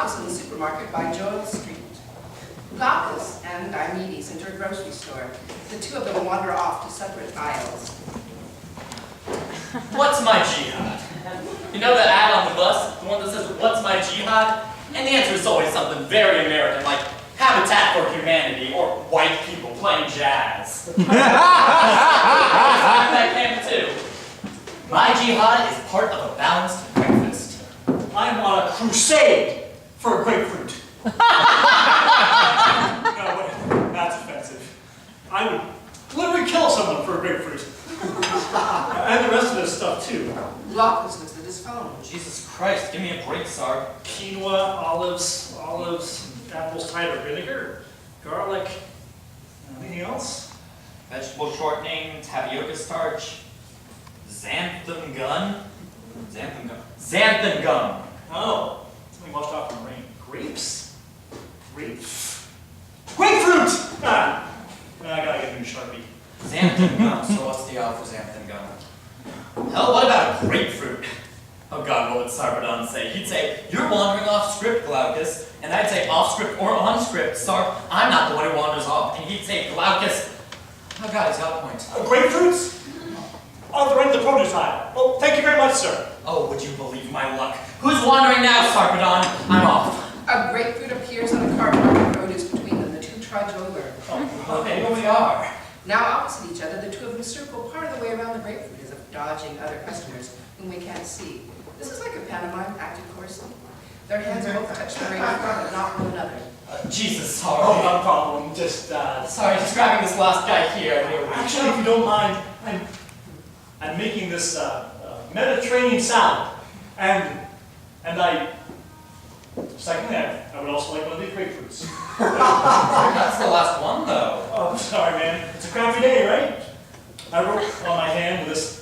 Glaucus in the supermarket by Joel Street. Glaucus and Diomedes enter a grocery store. The two of them wander off to separate aisles. What's my jihad? You know that ad on the bus? The one that says, what's my jihad? And the answer is always something very American, like Habitat for Humanity or white people playing jazz. That came too. My jihad is part of a balanced breakfast. I'm on a crusade for a grapefruit. No, wait, that's offensive. I would literally kill someone for a grapefruit. And the rest of this stuff too. Glaucus looks at his phone. Jesus Christ, give me a break, Sark. Quinoa, olives, apple cider vinegar, garlic, anything else? Vegetable shortening, tapioca starch, xanthan gum. Xanthan gum. Oh, something washed off in the rain. Grapes? Grapefruit! Ah! I gotta get a new Sharpie. Xanthan gum. So what's the L for xanthan gum? Hell, what about a grapefruit? Oh God, what would Sarpedon say? He'd say, you're wandering off script, Glaucus. And I'd say, off script or on script, Sarp. I'm not the one who wanders off. And he'd say, Glaucus. Oh God, he's got a point. Grapefruits? Are the right of the produce aisle. Oh, thank you very much, sir. Oh, would you believe my luck? Who's wandering now, Sarpedon? I'm off. A grapefruit appears on a cart marking produce between them. The two trudge over. Okay, here we are. Now opposite each other, the two of them circle part of the way around the grapefruit as if dodging other customers whom we can't see. This is like a pantomime acted coarsely. Their hands both touch the ring but not one another. Jesus, sorry. Oh, not a problem. Just, Sorry, just grabbing this last guy here. Actually, if you don't mind, I'm making this Mediterranean salad, and secondly, I would also like one of the grapefruits. That's the last one, though. Oh, sorry, man. It's a crappy day, right? I wrote on my hand with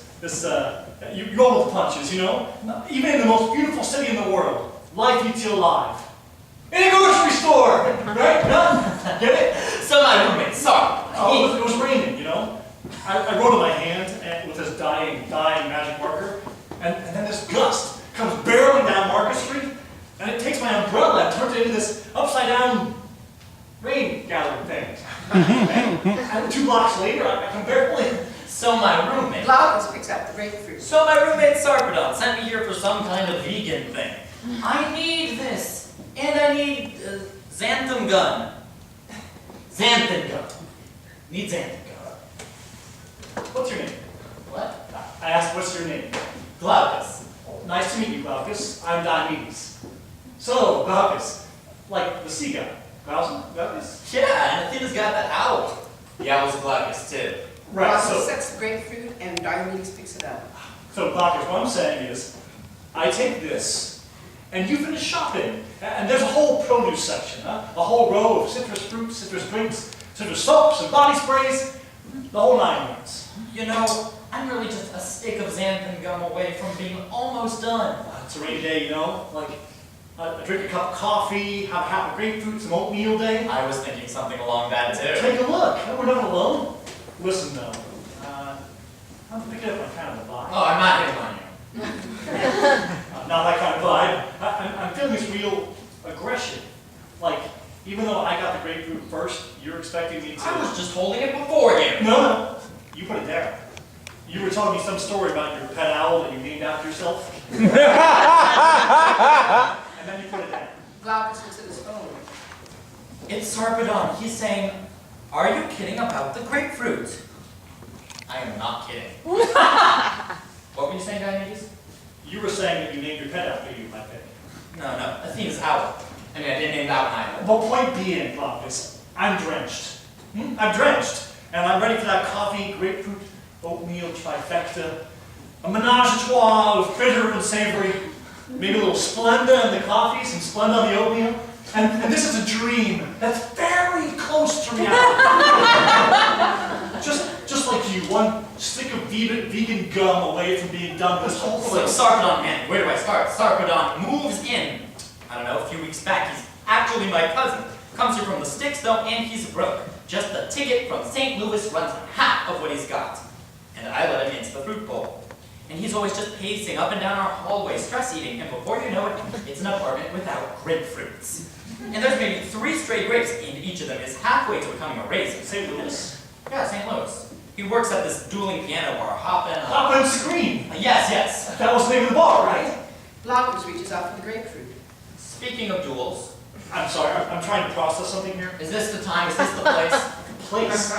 you roll with punches, you know? Even in the most beautiful city in the world, life eats you alive. In a grocery store, right? No? Get it? So my roommate, sorry. Oh, it was raining, you know? I wrote on my hand with this dying magic marker, and then this gust comes barreling down Market Street, and it takes my umbrella and turns it into this upside-down rain gathering thing. And 2 blocks later, I can barely... So my roommate. Glaucus picks up the grapefruit. So my roommate Sarpedon sent me here for some kind of vegan thing. I need this, and I need xanthan gum. Xanthan gum. Need xanthan gum. What's your name? What? I asked, what's your name? Glaucus. Nice to meet you, Glaucus. I'm Diomedes. So, Glaucus, like the sea guy. Glaucus? Yeah, and Athena's got that owl. The owl's Glaucus too. Right, Glaucus sets the grapefruit and Diomedes picks it up. So, Glaucus, what I'm saying is, I take this, and you finish shopping. And there's a whole produce section, huh? A whole row of citrus fruits, citrus drinks, citrus soaps, and body sprays. The whole 9 yards. You know, I'm really just a stick of xanthan gum away from being almost done. It's a rainy day, you know? Like, drink a cup of coffee, have half a grapefruit, some oatmeal day. I was thinking something along that too. Take a look. We're not alone. Listen, though. I'm picking up my kind of vibe. Oh, I'm not hitting on you. Not that kind of vibe. I'm feeling this real aggression. Like, even though I got the grapefruit first, you're expecting me to... I was just holding it before you. No. You put it there. You were telling me some story about your pet owl that you named after yourself. And then you put it there. Glaucus looks at his phone. It's Sarpedon. He's saying, are you kidding about the grapefruit? I am not kidding. What were you saying, Diomedes? You were saying that you named your pet after you, I think. No, Athena's owl. I mean, I didn't name that one either. Well, point being, Glaucus, I'm drenched. I'm drenched. And I'm ready for that coffee, grapefruit, oatmeal trifecta. A menage a trois of bitter and savory. Maybe a little Splenda in the coffee, some Splenda on the oatmeal. And this is a dream that's very close to reality. just like you, one stick of vegan gum away from being done with this whole So thing. Sarpedon, man, where do I start? Sarpedon moves in. I don't know, a few weeks back, he's actually my cousin. Comes here from the sticks though, and he's broke. Just the ticket from St. Louis runs half of what he's got. And I let him into the fruit bowl. And he's always just pacing up and down our hallway, stress eating, and before you know it, it's an apartment without grapefruits. And there's maybe 3 stray grapes, and each of them is halfway to becoming a raisin. St. Louis? Yeah, St. Louis. He works at this dueling piano bar, Hop Hop and Scream. Yes. That was the name of the bar, right? Glaucus reaches out for the grapefruit. Speaking of duels, I'm sorry, I'm trying to process something here. is this the time? Is this the place? Place.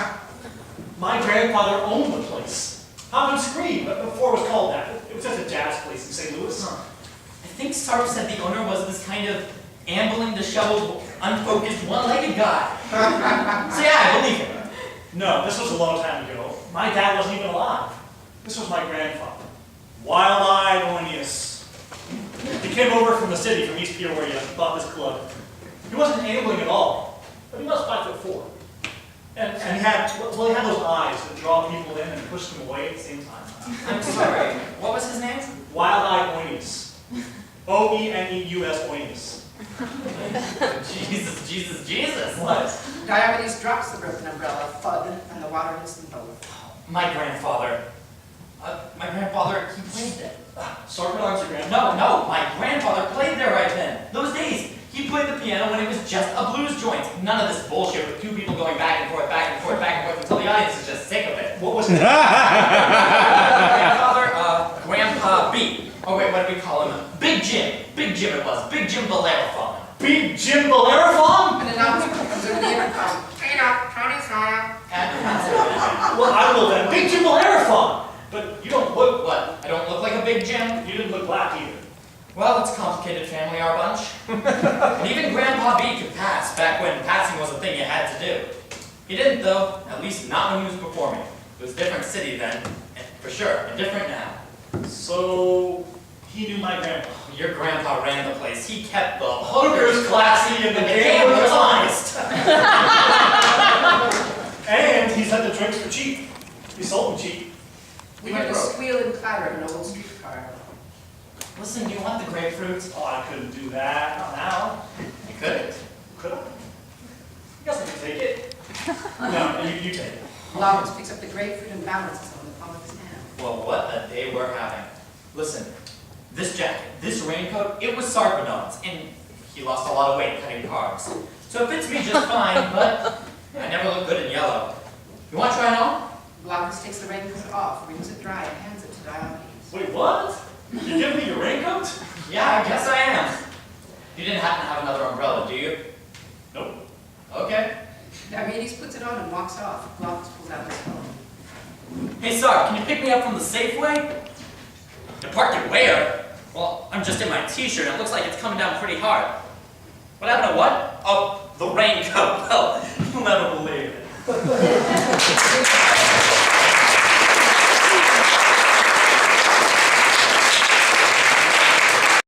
My grandfather owned the place. Hop and Scream, but before it was called that. It was just a jazz place in St. Louis. I think Sarp said the owner was this kind of ambling, disheveled, unfocused, one-legged guy. So yeah, I believe him. No, this was a long time ago. My dad wasn't even alive. This was my grandfather. Wild-eyed Oinius. He came over from the city, from East Peoria, and bought this club. He wasn't ambling at all, but he was 5'4". And he had those eyes that draw people in and push them away at the same time. I'm sorry, what was his name? Wild-eyed Oinius. O-E-N-E-U-S Oinius. Jesus. What? Diomedes drops the broken umbrella, thud, and the water hits them both. My grandfather, he played there. Sarpedon's your grandfather? No, my grandfather played there right then. Those days, he played the piano when it was just a blues joint. None of this bullshit with 2 people going back and forth until the audience is just sick of it. What was it? Grandfather, Grandpa B. Oh wait, what did we call him? Big Jim. Big Jim it was. Big Jim Bellerophon. Big Jim Bellerophon? An announcement comes over the intercom. Hey now, Tony's fire. Well, I will then. Big Jim Bellerophon! But you don't look... What? I don't look like a big Jim? You didn't look black either. Well, it's a complicated family, our bunch. And even Grandpa B could pass, back when passing was a thing you had to do. He didn't, though, at least not when he was performing. It was a different city then, and for sure, and different now. So, he knew my grandpa. Your grandpa ran the place. He kept the Hookers classy and the gamblers honest. And he said the drinks were cheap. He sold them cheap. We heard a squeal and clatter of an old streetcar. Listen, do you want the grapefruits? Oh, I couldn't do that. Not now. You couldn't. Could I? I guess I could take it. No, you take it. Glaucus picks up the grapefruit and balances it on the palm of his hand. Well, what a day we're having. Listen, this jacket, this raincoat, it was Sarpedon's, and he lost a lot of weight cutting carbs. So it fits me just fine, but I never look good in yellow. You want to try it on? Glaucus takes the raincoat off, wrings it dry, and hands it to Diomedes. Wait, what? You give me your raincoat? Yeah, I guess I am. You didn't happen to have another umbrella, do you? Nope. Okay. Diomedes puts it on and walks off. Glaucus pulls out his phone. Hey, Sarp, can you pick me up from the Safeway? Depart it where? Well, I'm just in my t-shirt and it looks like it's coming down pretty hard. What happened to what? Oh, the raincoat.